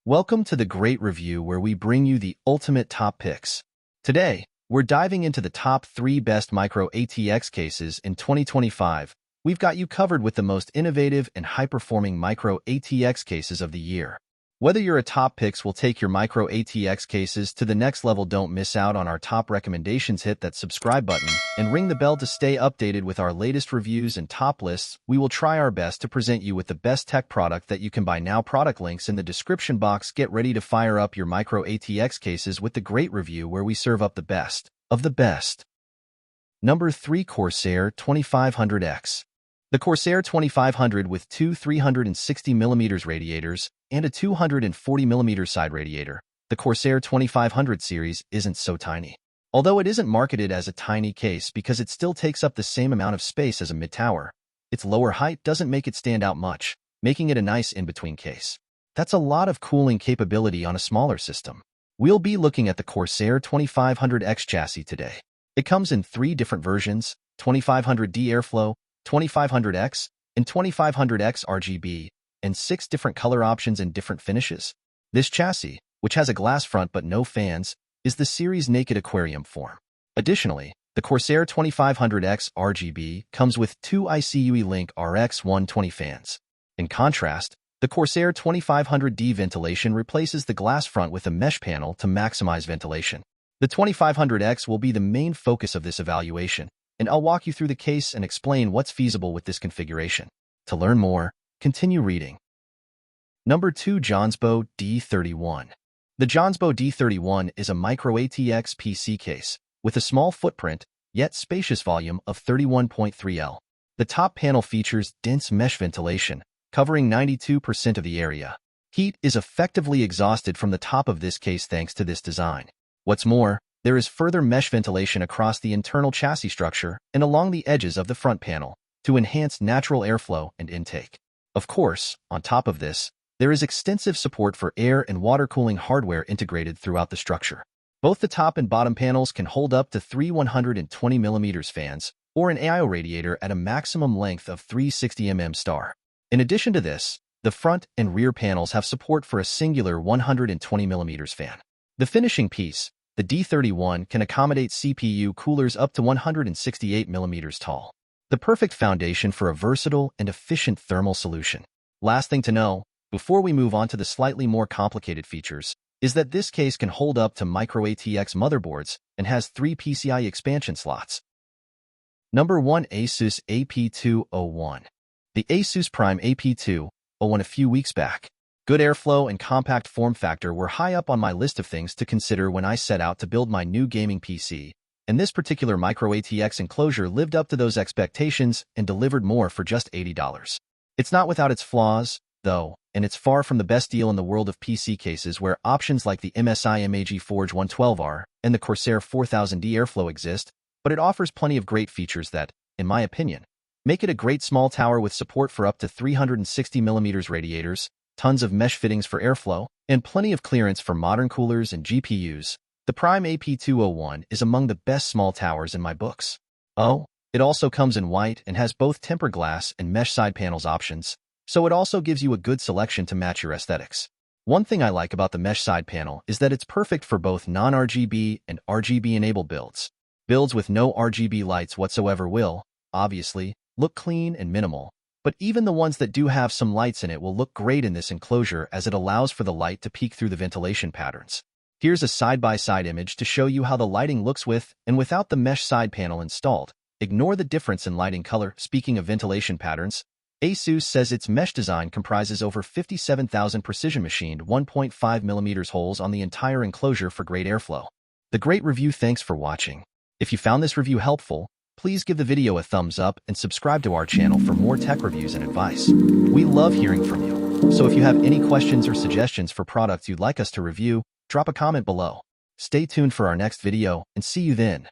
Welcome to the Great Review, where we bring you the ultimate top picks. Today, we're diving into the top 3 best Micro ATX cases in 2025. We've got you covered with the most innovative and high-performing Micro ATX cases of the year. Whether you're a top picks will take your Micro ATX cases to the next level, don't miss out on our top recommendations. Hit that subscribe button and ring the bell to stay updated with our latest reviews and top lists. We will try our best to present you with the best tech product that you can buy now. Product links in the description box. Get ready to fire up your Micro ATX cases with the Great Review, where we serve up the best of the best. Number 3. Corsair 2500X. The Corsair 2500, with two 360mm radiators and a 240mm side radiator, the Corsair 2500 series isn't so tiny. Although it isn't marketed as a tiny case because it still takes up the same amount of space as a mid-tower, its lower height doesn't make it stand out much, making it a nice in-between case. That's a lot of cooling capability on a smaller system. We'll be looking at the Corsair 2500X chassis today. It comes in 3 different versions: 2500D Airflow, 2500X, and 2500X RGB, and 6 different color options and different finishes. This chassis, which has a glass front but no fans, is the series' naked aquarium form. Additionally, the Corsair 2500X RGB comes with 2 ICUE Link RX 120 fans. In contrast, the Corsair 2500D ventilation replaces the glass front with a mesh panel to maximize ventilation. The 2500X will be the main focus of this evaluation, and I'll walk you through the case and explain what's feasible with this configuration. To learn more, continue reading. Number 2. Jonsbo D31. The Jonsbo D31 is a Micro ATX PC case with a small footprint, yet spacious volume of 31.3 L. The top panel features dense mesh ventilation, covering 92% of the area. Heat is effectively exhausted from the top of this case thanks to this design. What's more, there is further mesh ventilation across the internal chassis structure and along the edges of the front panel to enhance natural airflow and intake. Of course, on top of this, there is extensive support for air and water cooling hardware integrated throughout the structure. Both the top and bottom panels can hold up to 3 120mm fans or an AIO radiator at a maximum length of 360mm star. In addition to this, the front and rear panels have support for a singular 120mm fan. The finishing piece, the D31, can accommodate CPU coolers up to 168mm tall. The perfect foundation for a versatile and efficient thermal solution. Last thing to know, before we move on to the slightly more complicated features, is that this case can hold up to Micro ATX motherboards and has 3 PCIe expansion slots. Number 1. Asus AP201. The Asus Prime AP201 a few weeks back. Good airflow and compact form factor were high up on my list of things to consider when I set out to build my new gaming PC, and this particular Micro ATX enclosure lived up to those expectations and delivered more for just $80. It's not without its flaws, though, and it's far from the best deal in the world of PC cases, where options like the MSI MAG Forge 112R and the Corsair 4000D Airflow exist, but it offers plenty of great features that, in my opinion, make it a great small tower with support for up to 360mm radiators, tons of mesh fittings for airflow, and plenty of clearance for modern coolers and GPUs. The Prime AP201 is among the best small towers in my books. Oh, it also comes in white and has both tempered glass and mesh side panels options, so it also gives you a good selection to match your aesthetics. One thing I like about the mesh side panel is that it's perfect for both non-RGB and RGB-enabled builds. Builds with no RGB lights whatsoever will, obviously, look clean and minimal, but even the ones that do have some lights in it will look great in this enclosure, as it allows for the light to peek through the ventilation patterns. Here's a side-by-side image to show you how the lighting looks with and without the mesh side panel installed. Ignore the difference in lighting color. Speaking of ventilation patterns, Asus says its mesh design comprises over 57,000 precision-machined 1.5mm holes on the entire enclosure for great airflow. The Great Review. Thanks for watching. If you found this review helpful, please give the video a thumbs up and subscribe to our channel for more tech reviews and advice. We love hearing from you, so if you have any questions or suggestions for products you'd like us to review, drop a comment below. Stay tuned for our next video, and see you then.